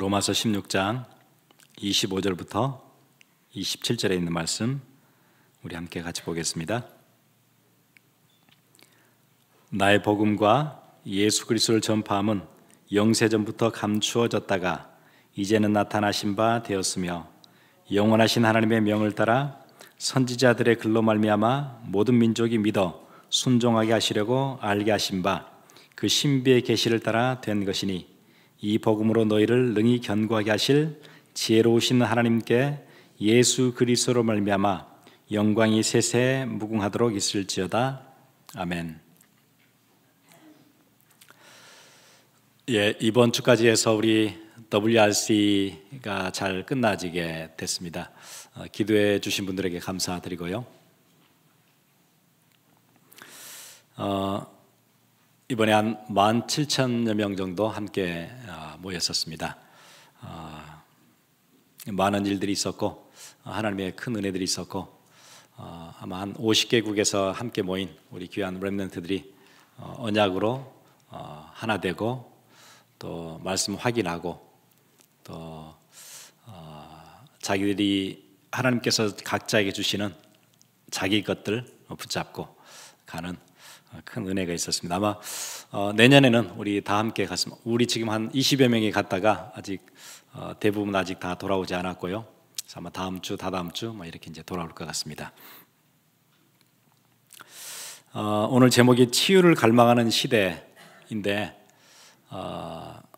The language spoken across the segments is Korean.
로마서 16장 25절부터 27절에 있는 말씀 우리 함께 같이 보겠습니다. 나의 복음과 예수 그리스도를 전파함은 영세전부터 감추어졌다가 이제는 나타나신 바 되었으며 영원하신 하나님의 명을 따라 선지자들의 글로 말미암아 모든 민족이 믿어 순종하게 하시려고 알게 하신 바 그 신비의 계시를 따라 된 것이니 이 복음으로 너희를 능히 견고하게 하실 지혜로우신 하나님께 예수 그리스도로 말미암아 영광이 세세 무궁하도록 있을지어다. 아멘. 이번 주까지 해서 우리 WRC가 잘 끝나지게 됐습니다. 기도해 주신 분들에게 감사드리고요. 이번에 한 17,000여 명 정도 함께 모였었습니다. 많은 일들이 있었고 하나님의 큰 은혜들이 있었고 아마 한 50개국에서 함께 모인 우리 귀한 렘넌트들이 언약으로 하나 되고 또 말씀 확인하고 또 자기들이 하나님께서 각자에게 주시는 자기 것들 붙잡고 가는 큰 은혜가 있었습니다. 아마 내년에는 우리 다 함께 갔습니다. 우리 지금 한 20여 명이 갔다가 아직 대부분 아직 다 돌아오지 않았고요. 아마 다음 주, 다다음 주 이렇게 이제 돌아올 것 같습니다. 오늘 제목이 치유를 갈망하는 시대인데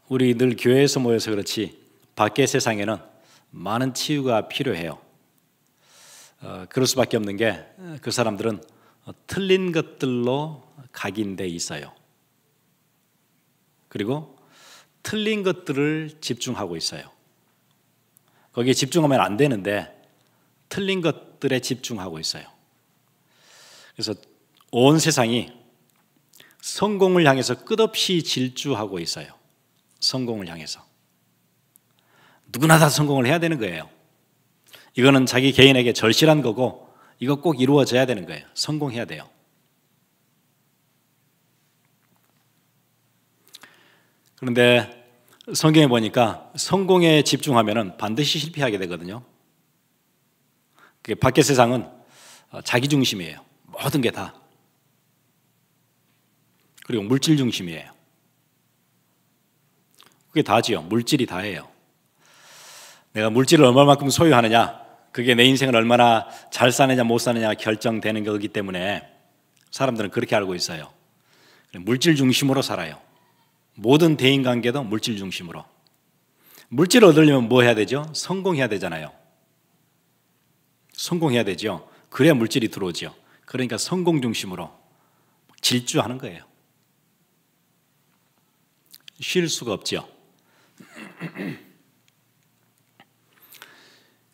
우리 늘 교회에서 모여서 그렇지 밖의 세상에는 많은 치유가 필요해요. 그럴 수밖에 없는 게 그 사람들은 틀린 것들로 각인돼 있어요. 그리고 틀린 것들을 집중하고 있어요. 거기에 집중하면 안 되는데 틀린 것들에 집중하고 있어요. 그래서 온 세상이 성공을 향해서 끝없이 질주하고 있어요. 성공을 향해서 누구나 다 성공을 해야 되는 거예요. 이거는 자기 개인에게 절실한 거고 이거 꼭 이루어져야 되는 거예요. 성공해야 돼요. 그런데 성경에 보니까 성공에 집중하면 반드시 실패하게 되거든요. 밖의 세상은 자기 중심이에요. 모든 게 다. 그리고 물질 중심이에요. 그게 다지요. 물질이 다예요. 내가 물질을 얼마만큼 소유하느냐, 그게 내 인생을 얼마나 잘 사느냐 못 사느냐 결정되는 거기 때문에 사람들은 그렇게 알고 있어요. 물질 중심으로 살아요. 모든 대인관계도 물질 중심으로. 물질을 얻으려면 뭐 해야 되죠? 성공해야 되잖아요. 성공해야 되죠. 그래야 물질이 들어오죠. 그러니까 성공 중심으로 질주하는 거예요. 쉴 수가 없죠.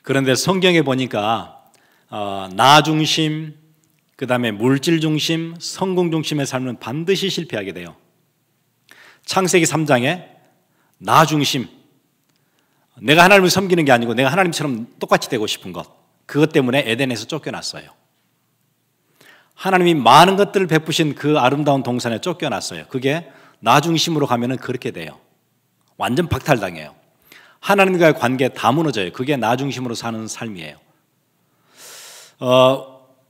그런데 성경에 보니까 나 중심, 그 다음에 물질 중심, 성공 중심의 삶은 반드시 실패하게 돼요. 창세기 3장에 나 중심, 내가 하나님을 섬기는 게 아니고 내가 하나님처럼 똑같이 되고 싶은 것, 그것 때문에 에덴에서 쫓겨났어요. 하나님이 많은 것들을 베푸신 그 아름다운 동산에 쫓겨났어요. 그게 나 중심으로 가면은 그렇게 돼요. 완전 박탈당해요. 하나님과의 관계 다 무너져요. 그게 나 중심으로 사는 삶이에요.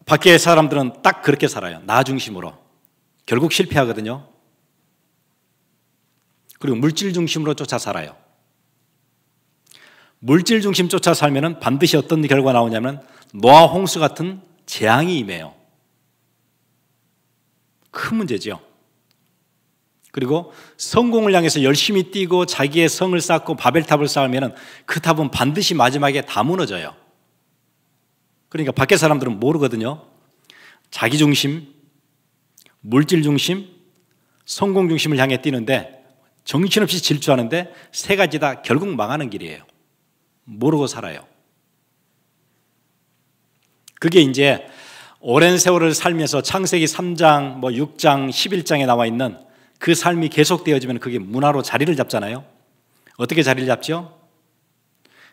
밖의 사람들은 딱 그렇게 살아요. 나 중심으로. 결국 실패하거든요. 그리고 물질 중심으로 쫓아 살아요. 물질 중심 쫓아 살면은 반드시 어떤 결과가 나오냐면 노아 홍수 같은 재앙이 임해요. 큰 문제죠. 그리고 성공을 향해서 열심히 뛰고 자기의 성을 쌓고 바벨탑을 쌓으면 그 탑은 반드시 마지막에 다 무너져요. 그러니까 밖에 사람들은 모르거든요. 자기 중심, 물질 중심, 성공 중심을 향해 뛰는데 정신없이 질주하는데 세 가지 다 결국 망하는 길이에요. 모르고 살아요. 그게 이제 오랜 세월을 살면서 창세기 3장, 6장, 11장에 나와 있는 그 삶이 계속되어지면 그게 문화로 자리를 잡잖아요. 어떻게 자리를 잡죠?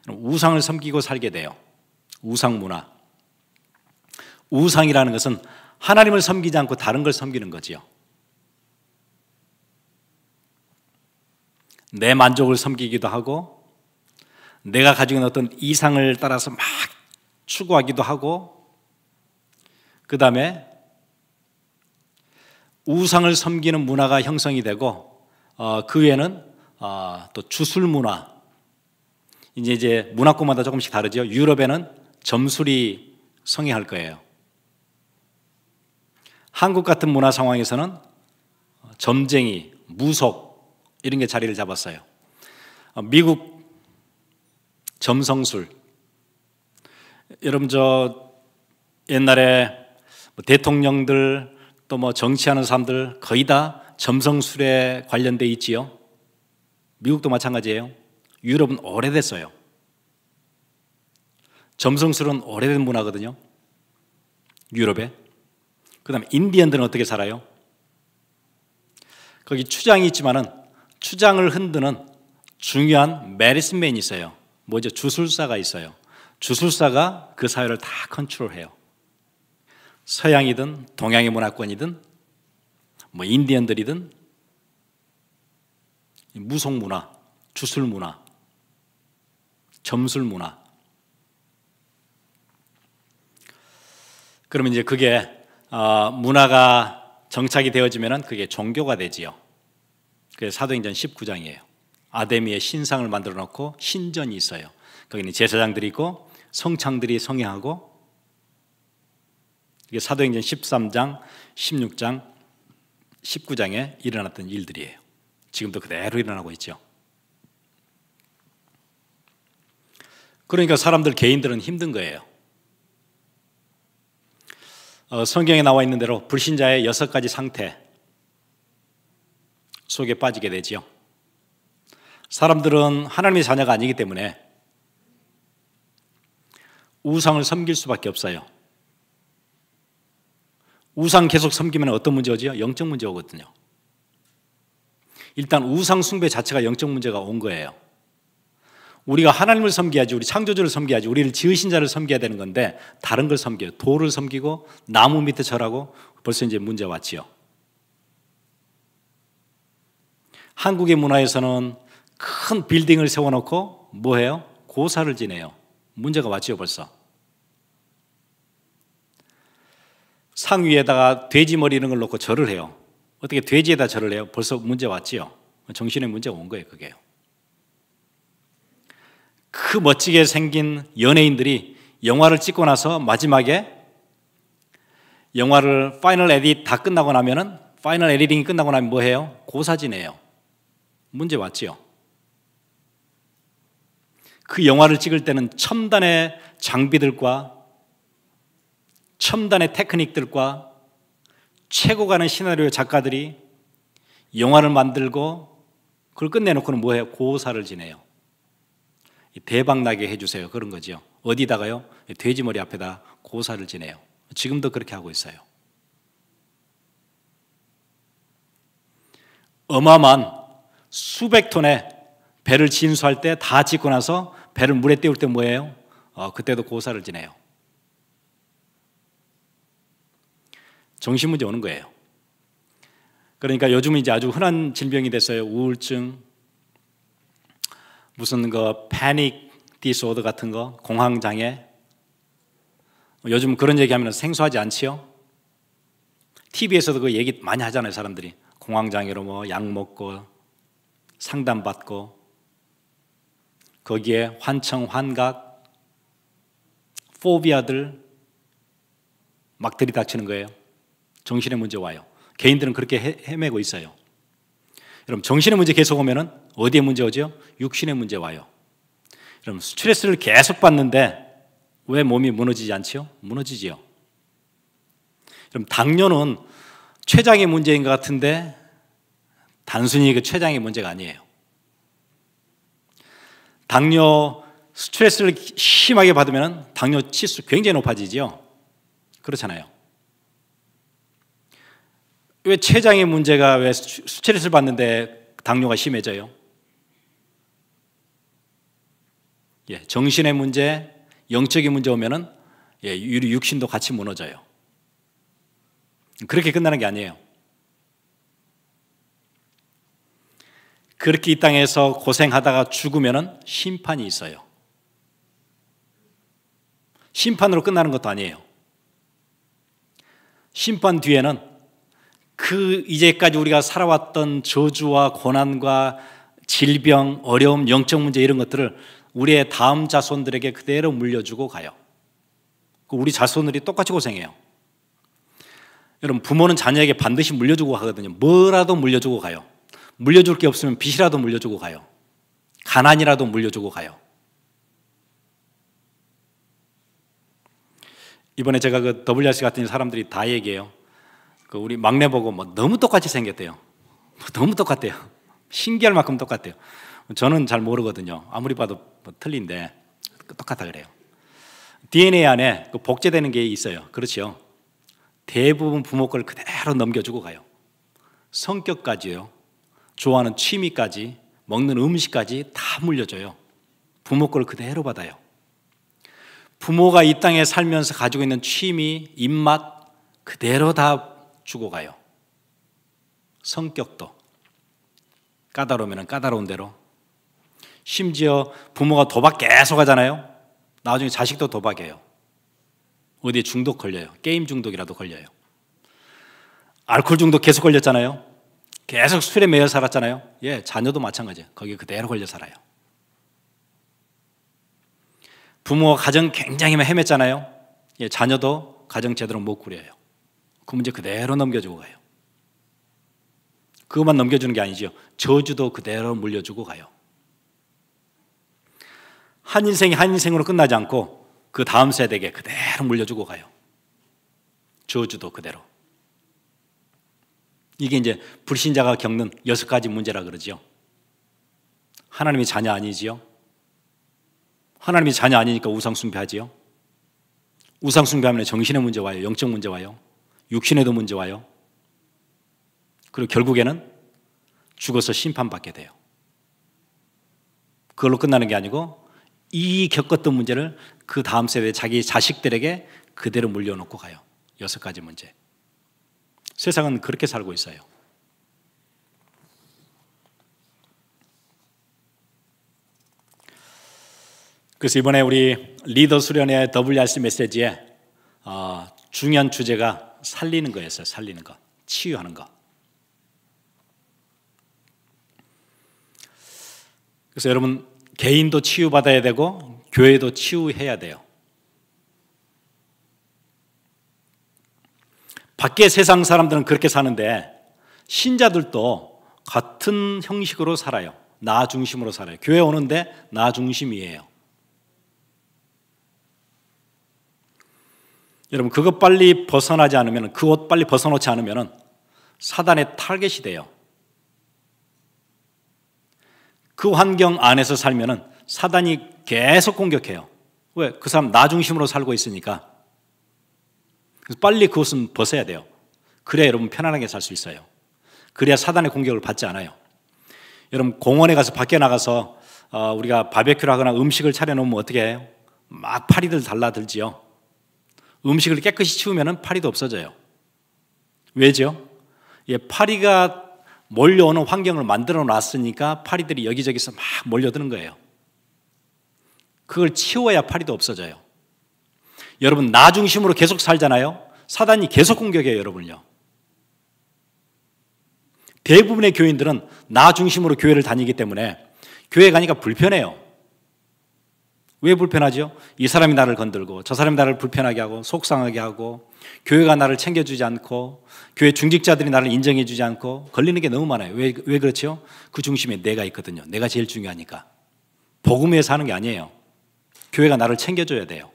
우상을 섬기고 살게 돼요. 우상 문화. 우상이라는 것은 하나님을 섬기지 않고 다른 걸 섬기는 거지요. 내 만족을 섬기기도 하고 내가 가지고 있는 어떤 이상을 따라서 막 추구하기도 하고, 그 다음에 우상을 섬기는 문화가 형성이 되고, 그 외에는 또 주술 문화, 이제 문화권마다 조금씩 다르죠. 유럽에는 점술이 성행할 거예요. 한국 같은 문화 상황에서는 점쟁이, 무속 이런 게 자리를 잡았어요. 미국 점성술, 여러분 저 옛날에 대통령들 또 뭐 정치하는 사람들 거의 다 점성술에 관련돼 있지요. 미국도 마찬가지예요. 유럽은 오래됐어요. 점성술은 오래된 문화거든요, 유럽에. 그 다음에 인디언들은 어떻게 살아요? 거기 추장이 있지만은 추장을 흔드는 중요한 메디슨맨이 있어요. 뭐죠? 주술사가 있어요. 주술사가 그 사회를 다 컨트롤해요. 서양이든 동양의 문화권이든 뭐 인디언들이든 무속 문화, 주술 문화, 점술 문화. 그러면 이제 그게 문화가 정착이 되어지면은 그게 종교가 되지요. 그게 사도행전 19장이에요. 아데미의 신상을 만들어 놓고 신전이 있어요. 거기는 제사장들이 있고 성창들이 성행하고, 이게 사도행전 13장, 16장, 19장에 일어났던 일들이에요. 지금도 그대로 일어나고 있죠. 그러니까 사람들, 개인들은 힘든 거예요. 성경에 나와 있는 대로 불신자의 6가지 상태 속에 빠지게 되지요. 사람들은 하나님의 자녀가 아니기 때문에 우상을 섬길 수밖에 없어요. 우상 계속 섬기면 어떤 문제 오지요? 영적 문제 오거든요. 일단 우상 숭배 자체가 영적 문제가 온 거예요. 우리가 하나님을 섬겨야지, 우리 창조주를 섬겨야지, 우리를 지으신 자를 섬겨야 되는 건데 다른 걸 섬겨요. 돌을 섬기고 나무 밑에 절하고, 벌써 이제 문제 왔지요. 한국의 문화에서는 큰 빌딩을 세워놓고 뭐 해요? 고사를 지내요. 문제가 왔지요, 벌써. 상 위에다가 돼지 머리 이런 걸 놓고 절을 해요. 어떻게 돼지에다 절을 해요? 벌써 문제 왔지요. 정신의 문제가 온 거예요, 그게요. 그 멋지게 생긴 연예인들이 영화를 찍고 나서 마지막에 영화를 파이널 에딧 다 끝나고 나면은, 파이널 에디팅이 끝나고 나면 뭐 해요? 고사 지내요. 문제 왔지요. 그 영화를 찍을 때는 첨단의 장비들과 첨단의 테크닉들과 최고 가는 시나리오 작가들이 영화를 만들고 그걸 끝내놓고는 뭐해요? 고사를 지내요. 대박 나게 해주세요, 그런 거죠. 어디다가요? 돼지머리 앞에다 고사를 지내요. 지금도 그렇게 하고 있어요. 어마어마한 수백 톤의 배를 진수할 때 다 짓고 나서 배를 물에 띄울 때 뭐예요? 그때도 고사를 지내요. 정신문제 오는 거예요. 그러니까 요즘은 이제 아주 흔한 질병이 됐어요. 우울증, 무슨 패닉 디스오더 같은 거, 공황장애. 요즘 그런 얘기하면 생소하지 않지요? TV에서도 그 얘기 많이 하잖아요, 사람들이. 공황장애로 뭐 약 먹고 상담받고, 거기에 환청, 환각, 포비아들 막 들이닥치는 거예요. 정신의 문제 와요. 개인들은 그렇게 헤매고 있어요. 여러분, 정신의 문제 계속 오면은 어디에 문제 오죠? 육신의 문제 와요. 여러분, 스트레스를 계속 받는데 왜 몸이 무너지지 않지요? 무너지지요. 그럼 당뇨는 췌장의 문제인 것 같은데 단순히 그 췌장의 문제가 아니에요. 당뇨 스트레스를 심하게 받으면 당뇨 치수 굉장히 높아지죠. 그렇잖아요. 왜 췌장의 문제가 왜 스트레스를 받는데 당뇨가 심해져요? 정신의 문제, 영적인 문제 오면은 우리 육신도 같이 무너져요. 그렇게 끝나는 게 아니에요. 그렇게 이 땅에서 고생하다가 죽으면은 심판이 있어요. 심판으로 끝나는 것도 아니에요. 심판 뒤에는 그 이제까지 우리가 살아왔던 저주와 고난과 질병, 어려움, 영적 문제 이런 것들을 우리의 다음 자손들에게 그대로 물려주고 가요. 우리 자손들이 똑같이 고생해요. 여러분, 부모는 자녀에게 반드시 물려주고 가거든요. 뭐라도 물려주고 가요. 물려줄 게 없으면 빚이라도 물려주고 가요. 가난이라도 물려주고 가요. 이번에 제가 그 WRC 같은 사람들이 다 얘기해요. 그 우리 막내 보고 뭐 너무 똑같이 생겼대요. 너무 똑같대요. 신기할 만큼 똑같대요. 저는 잘 모르거든요. 아무리 봐도 뭐 틀린데 똑같다 그래요. DNA 안에 그 복제되는 게 있어요. 그렇죠. 대부분 부모 걸 그대로 넘겨주고 가요. 성격까지요. 좋아하는 취미까지, 먹는 음식까지 다 물려줘요. 부모 걸 그대로 받아요. 부모가 이 땅에 살면서 가지고 있는 취미, 입맛 그대로 다 주고 가요. 성격도 까다로우면 까다로운 대로. 심지어 부모가 도박 계속 하잖아요. 나중에 자식도 도박해요. 어디에 중독 걸려요. 게임 중독이라도 걸려요. 알코올 중독 계속 걸렸잖아요. 계속 술에 매여 살았잖아요. 예, 자녀도 마찬가지예요. 거기에 그대로 걸려 살아요. 부모가 가정 굉장히 헤맸잖아요. 예, 자녀도 가정 제대로 못 꾸려요. 그 문제 그대로 넘겨주고 가요. 그것만 넘겨주는 게 아니죠. 저주도 그대로 물려주고 가요. 한 인생이 한 인생으로 끝나지 않고 그 다음 세대에게 그대로 물려주고 가요. 저주도 그대로. 이게 이제 불신자가 겪는 6가지 문제라 그러죠. 하나님이 자녀 아니지요? 하나님이 자녀 아니니까 우상 숭배하지요? 우상 숭배하면 정신의 문제 와요. 영적 문제 와요. 육신에도 문제 와요. 그리고 결국에는 죽어서 심판받게 돼요. 그걸로 끝나는 게 아니고 이 겪었던 문제를 그 다음 세대 자기 자식들에게 그대로 물려놓고 가요. 6가지 문제. 세상은 그렇게 살고 있어요. 그래서 이번에 우리 리더 수련회 WRC 메시지에 중요한 주제가 살리는 거였어요. 살리는 거, 치유하는 거. 그래서 여러분, 개인도 치유받아야 되고 교회도 치유해야 돼요. 밖에 세상 사람들은 그렇게 사는데 신자들도 같은 형식으로 살아요. 나 중심으로 살아요. 교회 오는데 나 중심이에요. 여러분, 그거 빨리 벗어나지 않으면, 그 옷 빨리 벗어놓지 않으면 사단의 타겟이 돼요. 그 환경 안에서 살면 사단이 계속 공격해요. 왜? 그 사람 나 중심으로 살고 있으니까. 그래서 빨리 그것은 벗어야 돼요. 그래야 여러분 편안하게 살 수 있어요. 그래야 사단의 공격을 받지 않아요. 여러분, 공원에 가서 밖에 나가서 우리가 바베큐를 하거나 음식을 차려놓으면 어떻게 해요? 막 파리들 달라들지요. 음식을 깨끗이 치우면 파리도 없어져요. 왜죠? 예, 파리가 몰려오는 환경을 만들어 놨으니까 파리들이 여기저기서 막 몰려드는 거예요. 그걸 치워야 파리도 없어져요. 여러분, 나 중심으로 계속 살잖아요. 사단이 계속 공격해요, 여러분요. 대부분의 교인들은 나 중심으로 교회를 다니기 때문에 교회 가니까 불편해요. 왜 불편하죠? 이 사람이 나를 건들고 저 사람이 나를 불편하게 하고 속상하게 하고 교회가 나를 챙겨주지 않고 교회 중직자들이 나를 인정해주지 않고 걸리는 게 너무 많아요. 왜 그렇죠? 그 중심에 내가 있거든요. 내가 제일 중요하니까. 복음 위해서 하는 게 아니에요. 교회가 나를 챙겨줘야 돼요.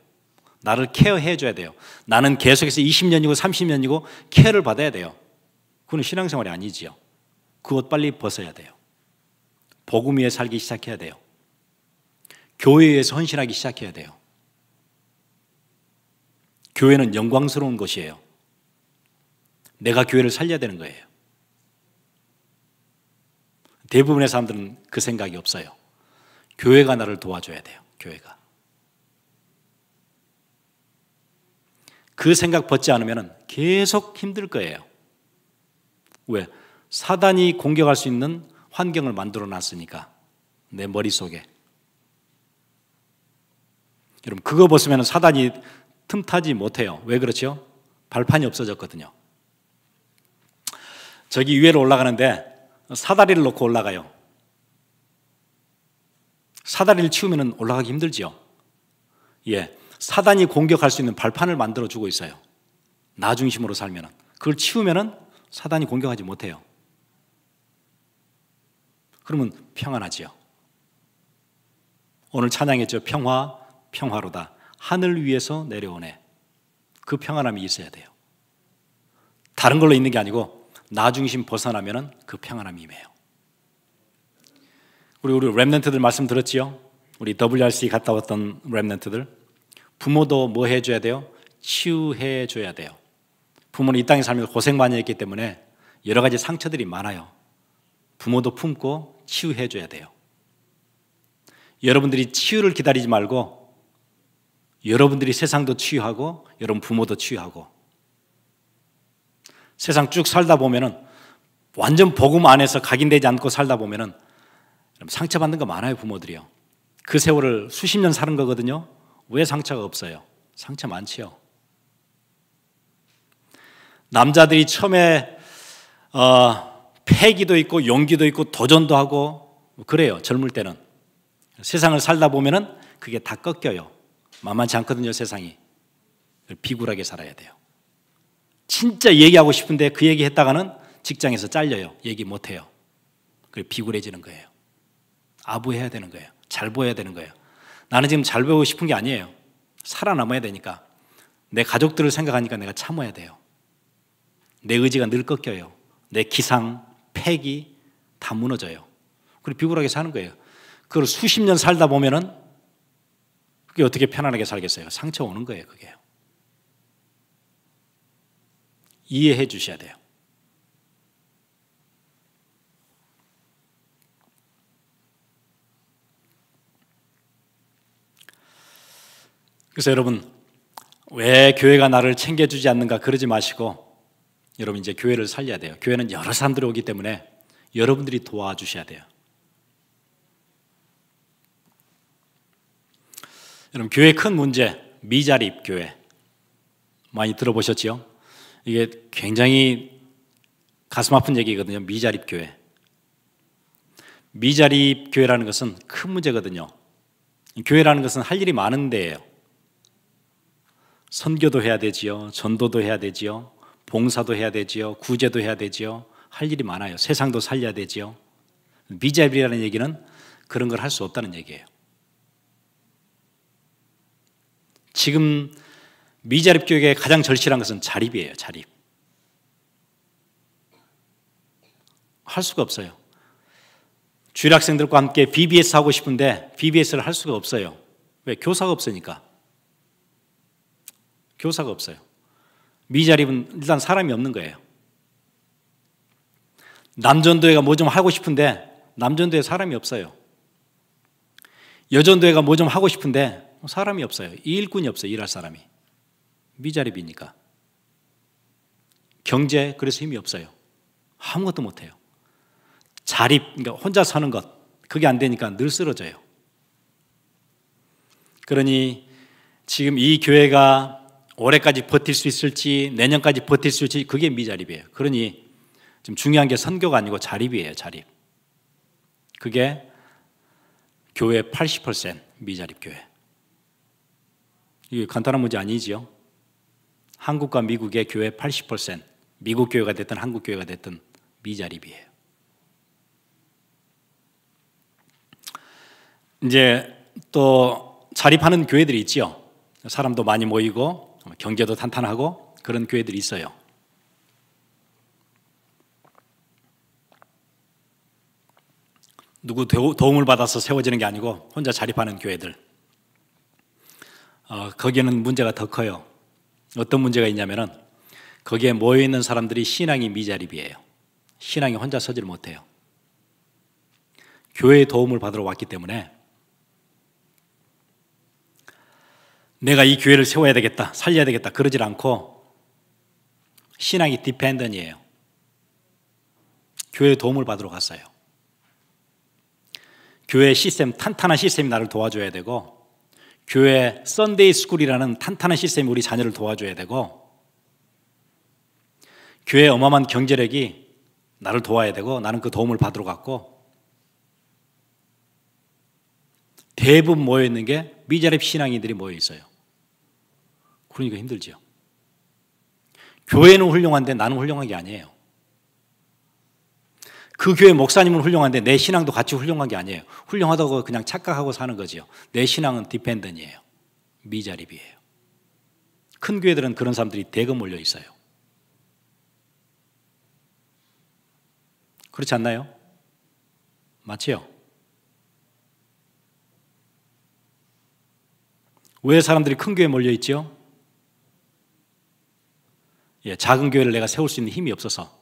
나를 케어해줘야 돼요. 나는 계속해서 20년이고 30년이고 케어를 받아야 돼요. 그건 신앙생활이 아니지요. 그것 빨리 벗어야 돼요. 복음 위에 살기 시작해야 돼요. 교회에서 헌신하기 시작해야 돼요. 교회는 영광스러운 것이에요. 내가 교회를 살려야 되는 거예요. 대부분의 사람들은 그 생각이 없어요. 교회가 나를 도와줘야 돼요. 교회가. 그 생각 벗지 않으면 계속 힘들 거예요. 왜? 사단이 공격할 수 있는 환경을 만들어 놨으니까. 내 머릿속에. 여러분 그거 벗으면 사단이 틈타지 못해요. 왜 그렇죠? 발판이 없어졌거든요. 저기 위로 올라가는데 사다리를 놓고 올라가요. 사다리를 치우면 올라가기 힘들지요. 예, 사단이 공격할 수 있는 발판을 만들어주고 있어요. 나 중심으로 살면 그걸 치우면 사단이 공격하지 못해요. 그러면 평안하지요. 오늘 찬양했죠. 평화, 평화로다. 하늘 위에서 내려오네. 그 평안함이 있어야 돼요. 다른 걸로 있는 게 아니고 나 중심 벗어나면 그 평안함이 임해요. 우리 랩런트들 말씀 들었지요? 우리 WRC 갔다 왔던 랩런트들, 부모도 뭐 해줘야 돼요? 치유해 줘야 돼요. 부모는 이 땅에 살면서 고생 많이 했기 때문에 여러 가지 상처들이 많아요. 부모도 품고 치유해 줘야 돼요. 여러분들이 치유를 기다리지 말고 여러분들이 세상도 치유하고 여러분 부모도 치유하고, 세상 쭉 살다 보면은 완전 복음 안에서 각인되지 않고 살다 보면은 상처받는 거 많아요. 부모들이요. 그 세월을 수십 년 사는 거거든요. 왜 상처가 없어요? 상처 많지요. 남자들이 처음에 패기도 있고 용기도 있고 도전도 하고 그래요. 젊을 때는. 세상을 살다 보면은 그게 다 꺾여요. 만만치 않거든요. 세상이. 비굴하게 살아야 돼요. 진짜 얘기하고 싶은데 그 얘기 했다가는 직장에서 잘려요. 얘기 못해요. 그래서 비굴해지는 거예요. 아부해야 되는 거예요. 잘 보여야 되는 거예요. 나는 지금 잘 보이고 싶은 게 아니에요. 살아남아야 되니까. 내 가족들을 생각하니까 내가 참아야 돼요. 내 의지가 늘 꺾여요. 내 기상, 패기 다 무너져요. 그리고 비굴하게 사는 거예요. 그걸 수십 년 살다 보면은 그게 어떻게 편안하게 살겠어요? 상처 오는 거예요, 그게. 이해해 주셔야 돼요. 그래서 여러분, 왜 교회가 나를 챙겨주지 않는가 그러지 마시고, 여러분 이제 교회를 살려야 돼요. 교회는 여러 사람들이 오기 때문에 여러분들이 도와주셔야 돼요. 여러분 교회의 큰 문제, 미자립 교회 많이 들어보셨죠? 이게 굉장히 가슴 아픈 얘기거든요. 미자립 교회. 미자립 교회라는 것은 큰 문제거든요. 교회라는 것은 할 일이 많은 데예요. 선교도 해야 되지요. 전도도 해야 되지요. 봉사도 해야 되지요. 구제도 해야 되지요. 할 일이 많아요. 세상도 살려야 되지요. 미자립이라는 얘기는 그런 걸 할 수 없다는 얘기예요. 지금 미자립 교육의 가장 절실한 것은 자립이에요. 자립. 할 수가 없어요. 주일 학생들과 함께 BBS 하고 싶은데 BBS를 할 수가 없어요. 왜? 교사가 없으니까. 교사가 없어요. 미자립은 일단 사람이 없는 거예요. 남전도회가 뭐 좀 하고 싶은데 남전도회 사람이 없어요. 여전도회가 뭐 좀 하고 싶은데 사람이 없어요. 일꾼이 없어요. 일할 사람이. 미자립이니까. 경제 그래서 힘이 없어요. 아무것도 못해요. 자립, 그러니까 혼자 사는 것, 그게 안 되니까 늘 쓰러져요. 그러니 지금 이 교회가 올해까지 버틸 수 있을지 내년까지 버틸 수 있을지 그게 미자립이에요. 그러니 지금 중요한 게 선교가 아니고 자립이에요. 자립. 그게 교회 80% 미자립 교회. 이게 간단한 문제 아니지요? 한국과 미국의 교회 80%, 미국 교회가 됐든 한국 교회가 됐든 미자립이에요. 이제 또 자립하는 교회들이 있지요. 사람도 많이 모이고 경제도 탄탄하고 그런 교회들이 있어요. 누구 도움을 받아서 세워지는 게 아니고 혼자 자립하는 교회들. 거기에는 문제가 더 커요. 어떤 문제가 있냐면은 거기에 모여있는 사람들이 신앙이 미자립이에요. 신앙이 혼자 서지를 못해요. 교회의 도움을 받으러 왔기 때문에 내가 이 교회를 세워야 되겠다, 살려야 되겠다 그러질 않고 신앙이 디펜던이에요. 교회의 도움을 받으러 갔어요. 교회 시스템, 탄탄한 시스템이 나를 도와줘야 되고 교회 썬데이 스쿨이라는 탄탄한 시스템이 우리 자녀를 도와줘야 되고, 교회의 어마어마한 경제력이 나를 도와야 되고, 나는 그 도움을 받으러 갔고, 대부분 모여있는 게 미자립 신앙인들이 모여있어요. 그러니까 힘들죠. 교회는 훌륭한데 나는 훌륭한 게 아니에요. 그 교회 목사님은 훌륭한데 내 신앙도 같이 훌륭한 게 아니에요. 훌륭하다고 그냥 착각하고 사는 거죠. 내 신앙은 디펜던이에요. 미자립이에요. 큰 교회들은 그런 사람들이 대거 몰려 있어요. 그렇지 않나요? 맞지요? 왜 사람들이 큰 교회에 몰려 있죠? 작은 교회를 내가 세울 수 있는 힘이 없어서,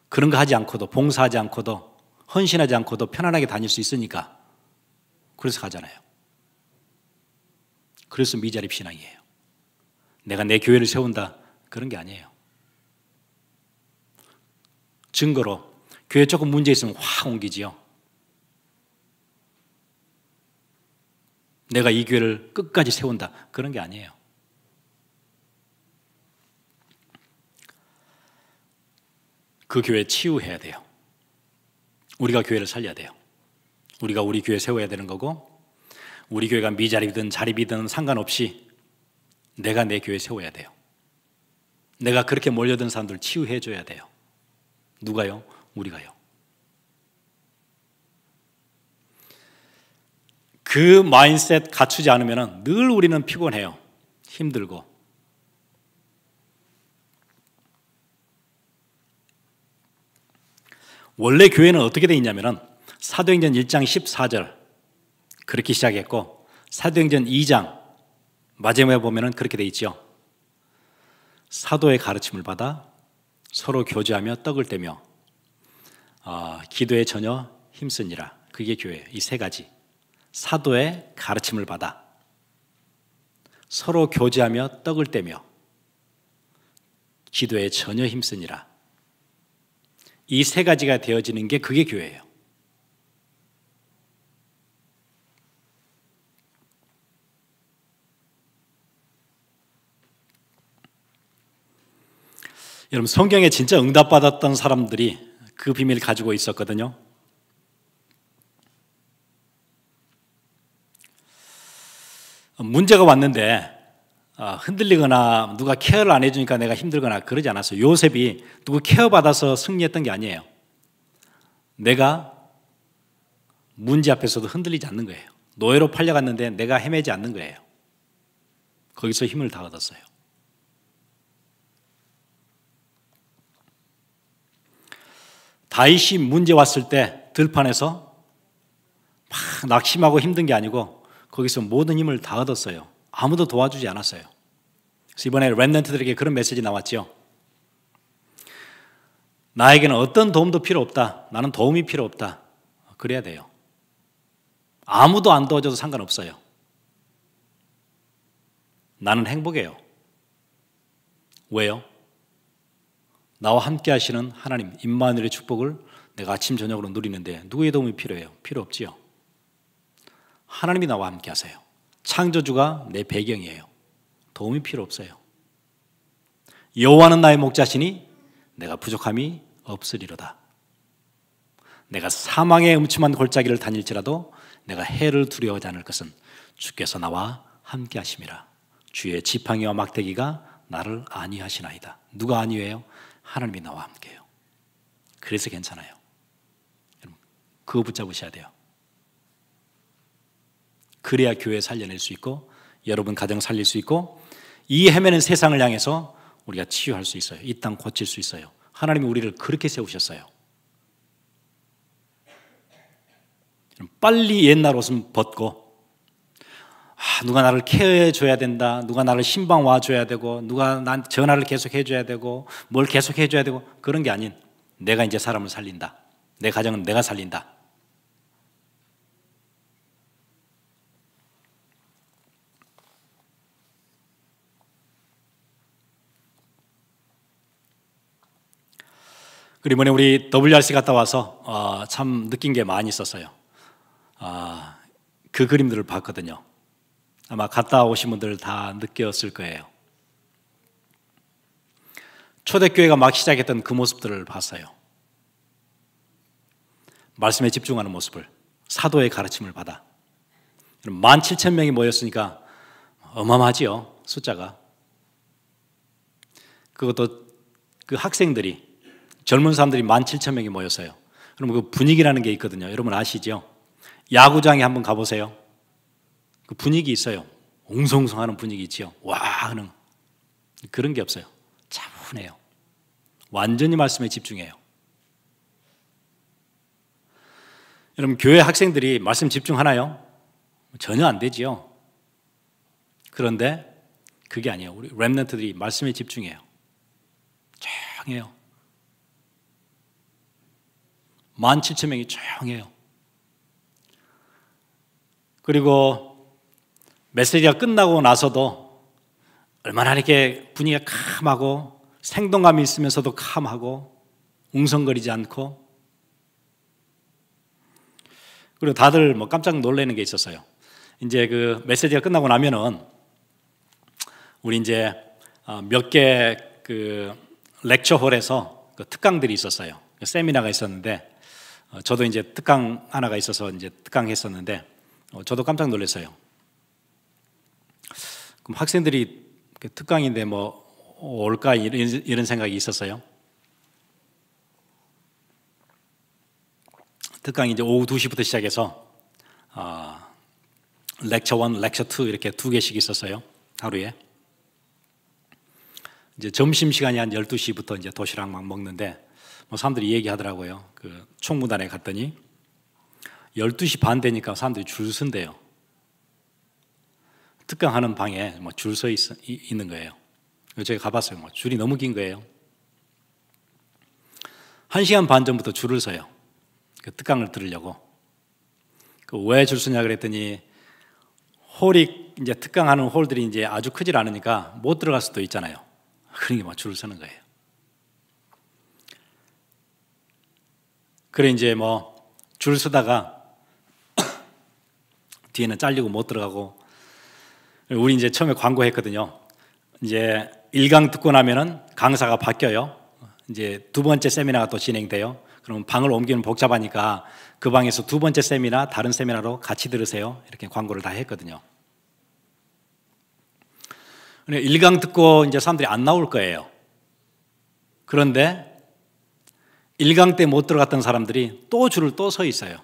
그런 거 하지 않고도, 봉사하지 않고도, 헌신하지 않고도 편안하게 다닐 수 있으니까 그래서 가잖아요. 그래서 미자립 신앙이에요. 내가 내 교회를 세운다 그런 게 아니에요. 증거로 교회 조금 문제 있으면 확 옮기지요. 내가 이 교회를 끝까지 세운다 그런 게 아니에요. 그 교회에 치유해야 돼요. 우리가 교회를 살려야 돼요. 우리가 우리 교회 세워야 되는 거고, 우리 교회가 미자립이든 자립이든 상관없이 내가 내 교회 세워야 돼요. 내가 그렇게 몰려든 사람들 치유해 줘야 돼요. 누가요? 우리가요. 그 마인셋 갖추지 않으면 늘 우리는 피곤해요. 힘들고. 원래 교회는 어떻게 되어 있냐면 사도행전 1장 14절 그렇게 시작했고, 사도행전 2장 마지막에 보면 그렇게 되어 있죠. 사도의 가르침을 받아 서로 교제하며 떡을 떼며 기도에 전혀 힘쓰니라. 그게 교회예요. 이 세 가지. 사도의 가르침을 받아 서로 교제하며 떡을 떼며 기도에 전혀 힘쓰니라. 이 세 가지가 되어지는 게 그게 교회예요. 여러분, 성경에 진짜 응답받았던 사람들이 그 비밀을 가지고 있었거든요. 문제가 왔는데 흔들리거나 누가 케어를 안 해주니까 내가 힘들거나 그러지 않았어요. 요셉이 누구 케어받아서 승리했던 게 아니에요. 내가 문제 앞에서도 흔들리지 않는 거예요. 노예로 팔려갔는데 내가 헤매지 않는 거예요. 거기서 힘을 다 얻었어요. 다윗이 문제 왔을 때 들판에서 막 낙심하고 힘든 게 아니고 거기서 모든 힘을 다 얻었어요. 아무도 도와주지 않았어요. 그래서 이번에 렘넌트들에게 그런 메시지 나왔죠. 나에게는 어떤 도움도 필요 없다. 나는 도움이 필요 없다. 그래야 돼요. 아무도 안 도와줘도 상관없어요. 나는 행복해요. 왜요? 나와 함께 하시는 하나님 임마누엘의 축복을 내가 아침 저녁으로 누리는데 누구의 도움이 필요해요? 필요 없지요. 하나님이 나와 함께 하세요. 창조주가 내 배경이에요. 도움이 필요 없어요. 여호와는 나의 목자시니 내가 부족함이 없으리로다. 내가 사망의 음침한 골짜기를 다닐지라도 내가 해를 두려워하지 않을 것은 주께서 나와 함께 하심이라. 주의 지팡이와 막대기가 나를 안위하시나이다. 누가 안위해요? 하나님이 나와 함께해요. 그래서 괜찮아요. 여러분, 그거 붙잡으셔야 돼요. 그래야 교회 살려낼 수 있고 여러분 가정 살릴 수 있고 이 헤매는 세상을 향해서 우리가 치유할 수 있어요. 이 땅 고칠 수 있어요. 하나님이 우리를 그렇게 세우셨어요. 빨리 옛날 옷은 벗고 누가 나를 케어해 줘야 된다. 누가 나를 신방 와줘야 되고 누가 난 전화를 계속 해줘야 되고 뭘 계속 해줘야 되고 그런 게 아닌 내가 이제 사람을 살린다. 내 가정은 내가 살린다. 그리고 이번에 우리 WRC 갔다 와서 참 느낀 게 많이 있었어요. 그 그림들을 봤거든요. 아마 갔다 오신 분들 다 느꼈을 거예요. 초대교회가 막 시작했던 그 모습들을 봤어요. 말씀에 집중하는 모습을, 사도의 가르침을 받아. 17,000명이 모였으니까 어마어마하지요, 숫자가. 그것도 그 학생들이, 젊은 사람들이 17,000명이 모였어요. 그럼 그 분위기라는 게 있거든요. 여러분 아시죠? 야구장에 한번 가보세요. 그 분위기 있어요. 옹성성하는 분위기 있지요. 와 하는 그런 게 없어요. 차분해요. 완전히 말씀에 집중해요. 여러분 교회 학생들이 말씀 집중하나요? 전혀 안 되지요. 그런데 그게 아니에요. 우리 렘넌트들이 말씀에 집중해요. 조용해요. 17,000명이 조용해요. 그리고 메시지가 끝나고 나서도 얼마나 이렇게 분위기가 캄하고 생동감이 있으면서도 캄하고 웅성거리지 않고, 그리고 다들 뭐 깜짝 놀라는 게 있었어요. 이제 그 메시지가 끝나고 나면은 우리 이제 몇 개 그 렉처홀에서 그 특강들이 있었어요. 세미나가 있었는데 저도 이제 특강 하나가 있어서 이제 특강했었는데 저도 깜짝 놀랐어요. 그럼 학생들이 특강인데 뭐 올까 이런 생각이 있었어요. 특강이 이제 오후 2시부터 시작해서 렉처 1, 렉처 2 이렇게 2개씩 있었어요. 하루에. 이제 점심시간이 한 12시부터 이제 도시락 막 먹는데 뭐 사람들이 얘기하더라고요. 그 총무단에 갔더니 12시 반 되니까 사람들이 줄 선대요. 특강하는 방에 뭐 줄 서 있는 거예요. 제가 가봤어요. 뭐 줄이 너무 긴 거예요. 1시간 반 전부터 줄을 서요. 그 특강을 들으려고. 그 왜 줄 서냐 그랬더니 홀이 이제 특강하는 홀들이 이제 아주 크질 않으니까 못 들어갈 수도 있잖아요. 그러니까 막 줄을 서는 거예요. 그래 이제 뭐 줄 서다가 뒤에는 잘리고 못 들어가고, 우리 이제 처음에 광고했거든요. 이제 1강 듣고 나면은 강사가 바뀌어요. 이제 2번째 세미나가 또 진행돼요. 그럼 방을 옮기면 복잡하니까 그 방에서 2번째 세미나 다른 세미나로 같이 들으세요. 이렇게 광고를 다 했거든요. 1강 듣고 이제 사람들이 안 나올 거예요. 그런데 1강 때 못 들어갔던 사람들이 또 줄을 또 서 있어요.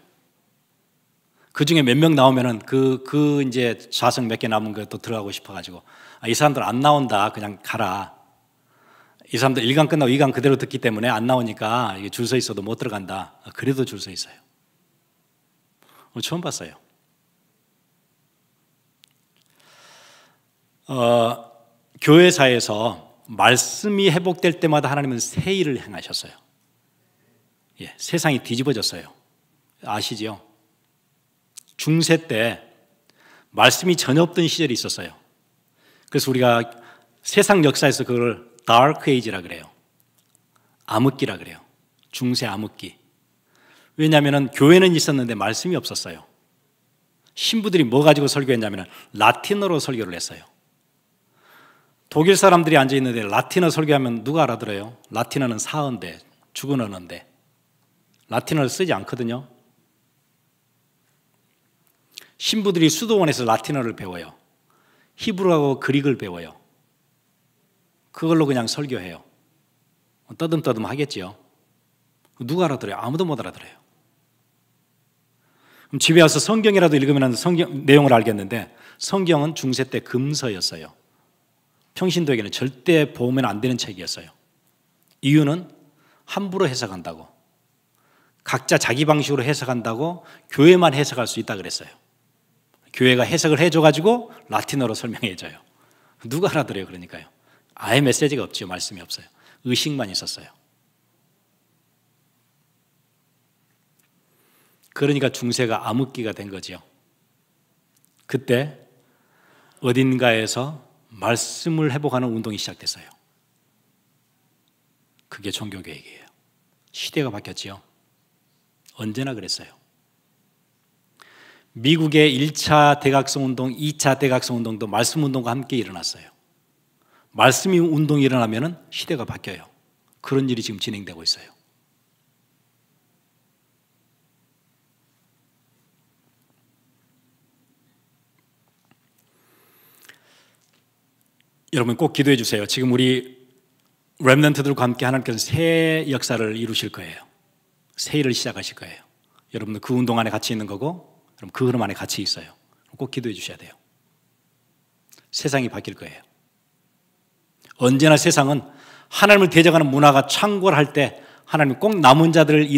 그 중에 몇 명 나오면은 그 이제 좌석 몇 개 남은 거 또 들어가고 싶어가지고 이 사람들 안 나온다. 그냥 가라. 이 사람들 1강 끝나고 2강 그대로 듣기 때문에 안 나오니까 줄 서 있어도 못 들어간다. 그래도 줄 서 있어요. 처음 봤어요. 교회사에서 말씀이 회복될 때마다 하나님은 새 일을 행하셨어요. 예, 세상이 뒤집어졌어요. 아시지요? 중세 때 말씀이 전혀 없던 시절이 있었어요. 그래서 우리가 세상 역사에서 그걸 다크 에이지라 그래요. 암흑기라 그래요. 중세 암흑기. 왜냐하면 교회는 있었는데 말씀이 없었어요. 신부들이 뭐 가지고 설교했냐면 라틴어로 설교를 했어요. 독일 사람들이 앉아있는데 라틴어 설교하면 누가 알아들어요? 라틴어는 사어인데, 죽은 언어인데 라틴어를 쓰지 않거든요. 신부들이 수도원에서 라틴어를 배워요. 히브리어하고 그릭을 배워요. 그걸로 그냥 설교해요. 떠듬떠듬 하겠지요. 누가 알아들어요? 아무도 못 알아들어요. 그럼 집에 와서 성경이라도 읽으면 성경 내용을 알겠는데 성경은 중세 때 금서였어요. 평신도에게는 절대 보면 안 되는 책이었어요. 이유는 함부로 해석한다고, 각자 자기 방식으로 해석한다고 교회만 해석할 수 있다 그랬어요. 교회가 해석을 해줘가지고 라틴어로 설명해줘요. 누가 알아들어요? 그러니까요. 아예 메시지가 없죠. 말씀이 없어요. 의식만 있었어요. 그러니까 중세가 암흑기가 된 거죠. 그때 어딘가에서 말씀을 회복하는 운동이 시작됐어요. 그게 종교개혁이에요. 시대가 바뀌었지요. 언제나 그랬어요. 미국의 1차 대각성 운동, 2차 대각성 운동도 말씀 운동과 함께 일어났어요. 말씀이 운동이 일어나면 시대가 바뀌어요. 그런 일이 지금 진행되고 있어요. 여러분 꼭 기도해 주세요. 지금 우리 렘넌트들과 함께 하나님께서 새 역사를 이루실 거예요. 새 일을 시작하실 거예요. 여러분들 그 운동 안에 같이 있는 거고, 여러분 그 흐름 안에 같이 있어요. 꼭 기도해 주셔야 돼요. 세상이 바뀔 거예요. 언제나 세상은 하나님을 대적하는 문화가 창궐할 때 하나님 꼭 남은 자들을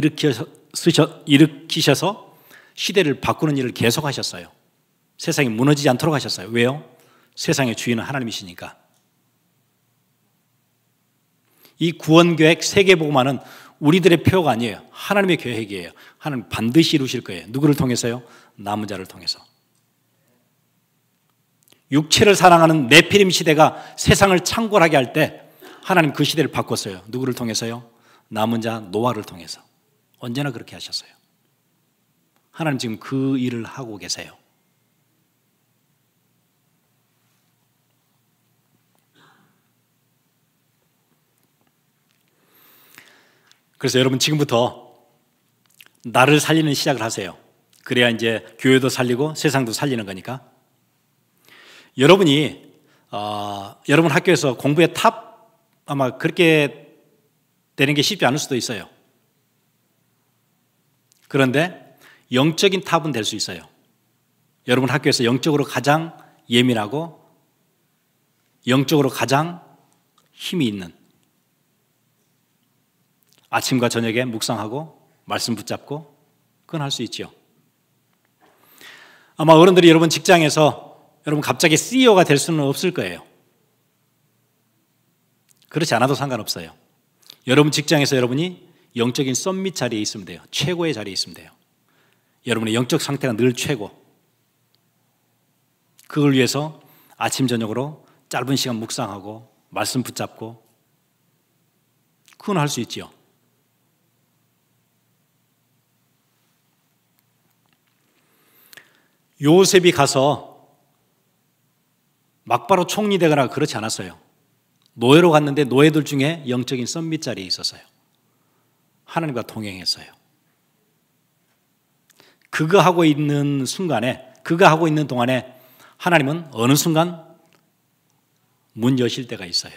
일으키셔서 시대를 바꾸는 일을 계속하셨어요. 세상이 무너지지 않도록 하셨어요. 왜요? 세상의 주인은 하나님이시니까. 이 구원계획 세계복음화는 우리들의 표가 아니에요. 하나님의 계획이에요. 하나님 반드시 이루실 거예요. 누구를 통해서요? 남은 자를 통해서. 육체를 사랑하는 네피림 시대가 세상을 창궐하게 할 때 하나님 그 시대를 바꿨어요. 누구를 통해서요? 남은 자 노아를 통해서. 언제나 그렇게 하셨어요. 하나님 지금 그 일을 하고 계세요. 그래서 여러분 지금부터 나를 살리는 시작을 하세요. 그래야 이제 교회도 살리고 세상도 살리는 거니까. 여러분이 여러분 학교에서 공부의 탑 아마 그렇게 되는 게 쉽지 않을 수도 있어요. 그런데 영적인 탑은 될 수 있어요. 여러분 학교에서 영적으로 가장 예민하고 영적으로 가장 힘이 있는, 아침과 저녁에 묵상하고 말씀 붙잡고 그건 할 수 있죠. 아마 어른들이 여러분 직장에서 여러분 갑자기 CEO가 될 수는 없을 거예요. 그렇지 않아도 상관없어요. 여러분 직장에서 여러분이 영적인 썸밋 자리에 있으면 돼요. 최고의 자리에 있으면 돼요. 여러분의 영적 상태가 늘 최고. 그걸 위해서 아침 저녁으로 짧은 시간 묵상하고 말씀 붙잡고 그건 할 수 있지요. 요셉이 가서 막바로 총리 되거나 그렇지 않았어요. 노예로 갔는데 노예들 중에 영적인 썸밋 자리에 있었어요. 하나님과 동행했어요. 그거 하고 있는 순간에, 그거 하고 있는 동안에 하나님은 어느 순간 문 여실 때가 있어요.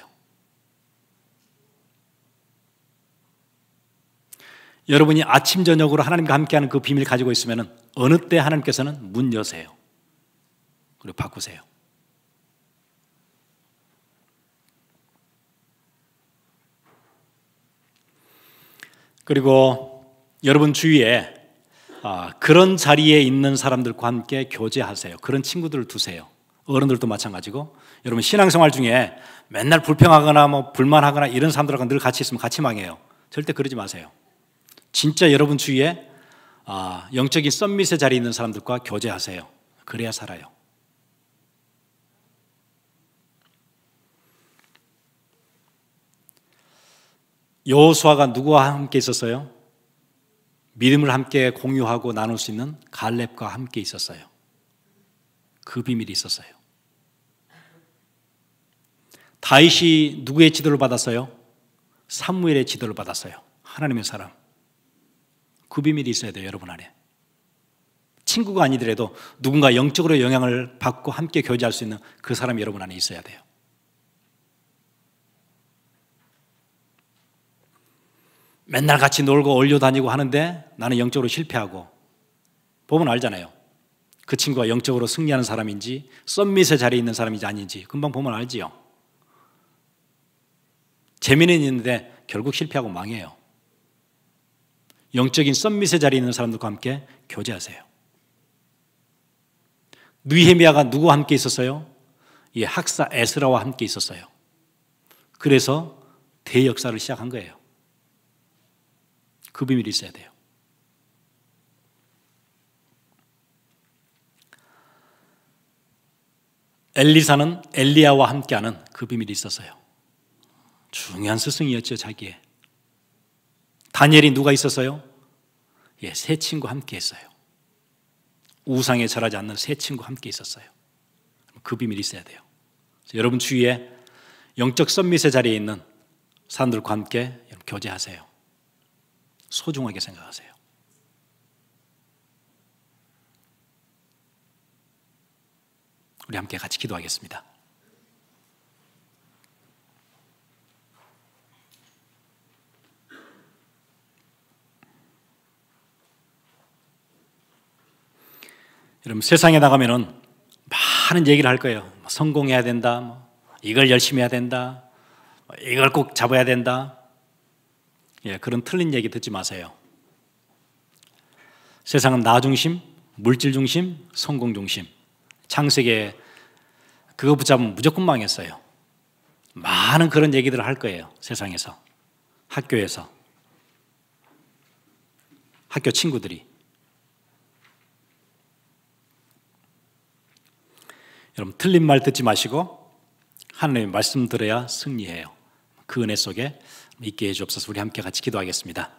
여러분이 아침 저녁으로 하나님과 함께하는 그 비밀을 가지고 있으면 어느 때 하나님께서는 문 여세요. 그리고 바꾸세요. 그리고 여러분 주위에 그런 자리에 있는 사람들과 함께 교제하세요. 그런 친구들을 두세요. 어른들도 마찬가지고. 여러분 신앙생활 중에 맨날 불평하거나 뭐 불만하거나 이런 사람들하고 늘 같이 있으면 같이 망해요. 절대 그러지 마세요. 진짜 여러분 주위에 영적인 썸밋의 자리에 있는 사람들과 교제하세요. 그래야 살아요. 여호수아가 누구와 함께 있었어요? 믿음을 함께 공유하고 나눌 수 있는 갈렙과 함께 있었어요. 그 비밀이 있었어요. 다윗이 누구의 지도를 받았어요? 사무엘의 지도를 받았어요. 하나님의 사람. 그 비밀이 있어야 돼요, 여러분 안에. 친구가 아니더라도 누군가 영적으로 영향을 받고 함께 교제할 수 있는 그 사람이 여러분 안에 있어야 돼요. 맨날 같이 놀고 어울려 다니고 하는데 나는 영적으로 실패하고, 보면 알잖아요. 그 친구가 영적으로 승리하는 사람인지 썸밋의 자리에 있는 사람인지 아닌지 금방 보면 알지요. 재미는 있는데 결국 실패하고 망해요. 영적인 썸밋의 자리에 있는 사람들과 함께 교제하세요. 느헤미야가 누구와 함께 있었어요? 이 학사 에스라와 함께 있었어요. 그래서 대역사를 시작한 거예요. 그 비밀이 있어야 돼요. 엘리사는 엘리야와 함께하는 그 비밀이 있었어요. 중요한 스승이었죠, 자기의. 다니엘이 누가 있었어요? 세 친구와 함께 했어요. 우상에 절하지 않는 세 친구와 함께 있었어요. 그 비밀이 있어야 돼요. 여러분 주위에 영적 썸밋의 자리에 있는 사람들과 함께 교제하세요. 소중하게 생각하세요. 우리 함께 같이 기도하겠습니다. 여러분 세상에 나가면은 많은 얘기를 할 거예요. 성공해야 된다, 이걸 열심히 해야 된다, 이걸 꼭 잡아야 된다. 그런 틀린 얘기 듣지 마세요. 세상은 나 중심, 물질 중심, 성공 중심. 창세기에 그거 붙잡으면 무조건 망했어요. 많은 그런 얘기들을 할 거예요. 세상에서, 학교에서, 학교 친구들이. 여러분 틀린 말 듣지 마시고 하나님의 말씀 들어야 승리해요. 그 은혜 속에 있게 해주옵소서. 우리 함께 같이 기도하겠습니다.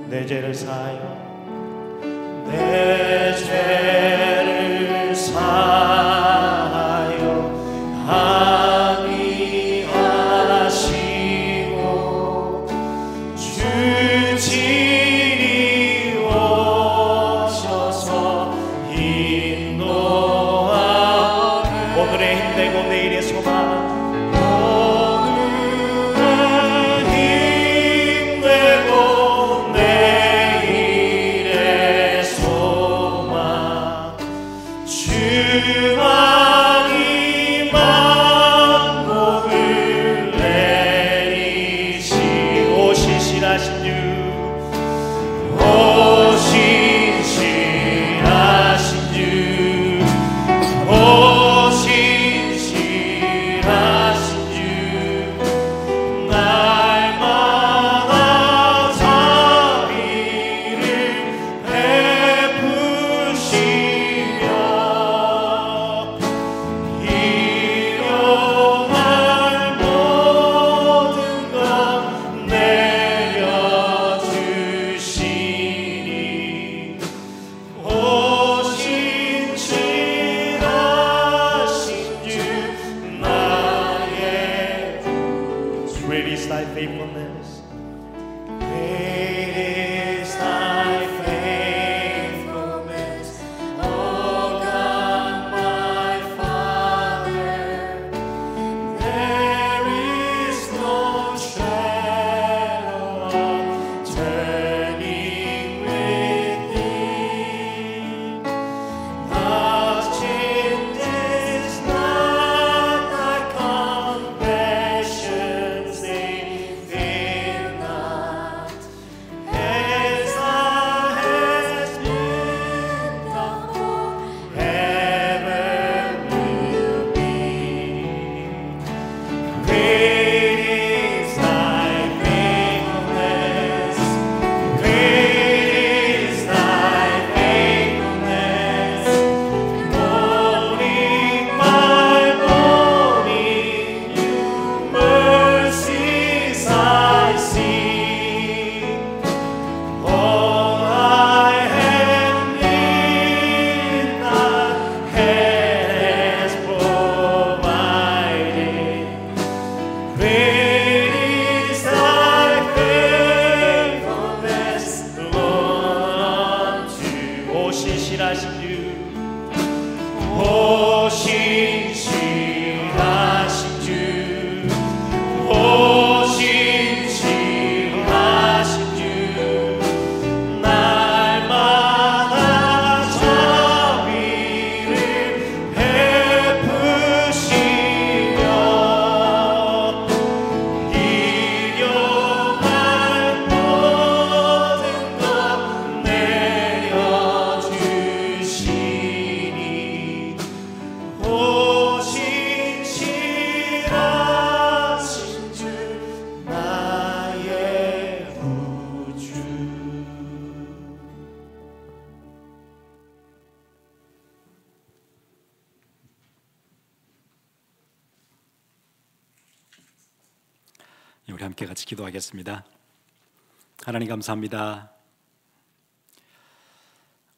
내 죄를 사하여 내 죄를 사하여 합의하시고 주 친히 오셔서 인도하네. 오늘의 힘내고 내일의 소망 신실하신 주 우리 함께 같이 기도하겠습니다. 하나님 감사합니다.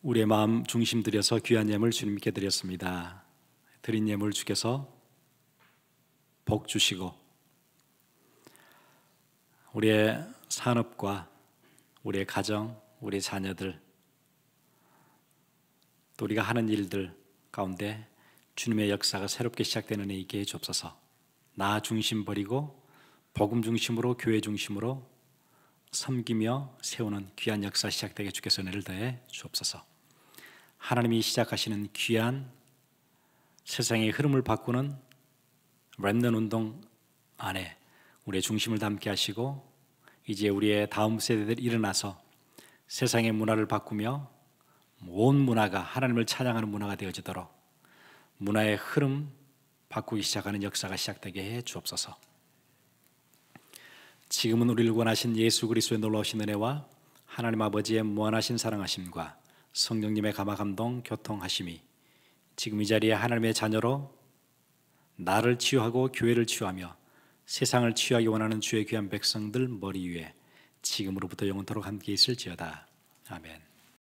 우리의 마음 중심 들여서 귀한 예물 주님께 드렸습니다. 드린 예물 주께서 복 주시고 우리의 산업과 우리의 가정, 우리의 자녀들 또 우리가 하는 일들 가운데 주님의 역사가 새롭게 시작되는 애 있게 해 주옵소서. 나 중심 버리고 복음 중심으로 교회 중심으로 섬기며 세우는 귀한 역사 시작되게 주께서 은혜를 더해 주옵소서. 하나님이 시작하시는 귀한 세상의 흐름을 바꾸는 렘넌트 운동 안에 우리의 중심을 담게 하시고 이제 우리의 다음 세대들이 일어나서 세상의 문화를 바꾸며 온 문화가 하나님을 찬양하는 문화가 되어지도록 문화의 흐름 바꾸기 시작하는 역사가 시작되게 해 주옵소서. 지금은 우리를 구원하신 예수 그리스도의 놀라우신 은혜와 하나님 아버지의 무한하신 사랑하심과 성령님의 감화 감동 교통하심이 지금 이 자리에 하나님의 자녀로 나를 치유하고 교회를 치유하며 세상을 치유하기 원하는 주의 귀한 백성들 머리 위에 지금으로부터 영원토록 함께 있을지어다. 아멘.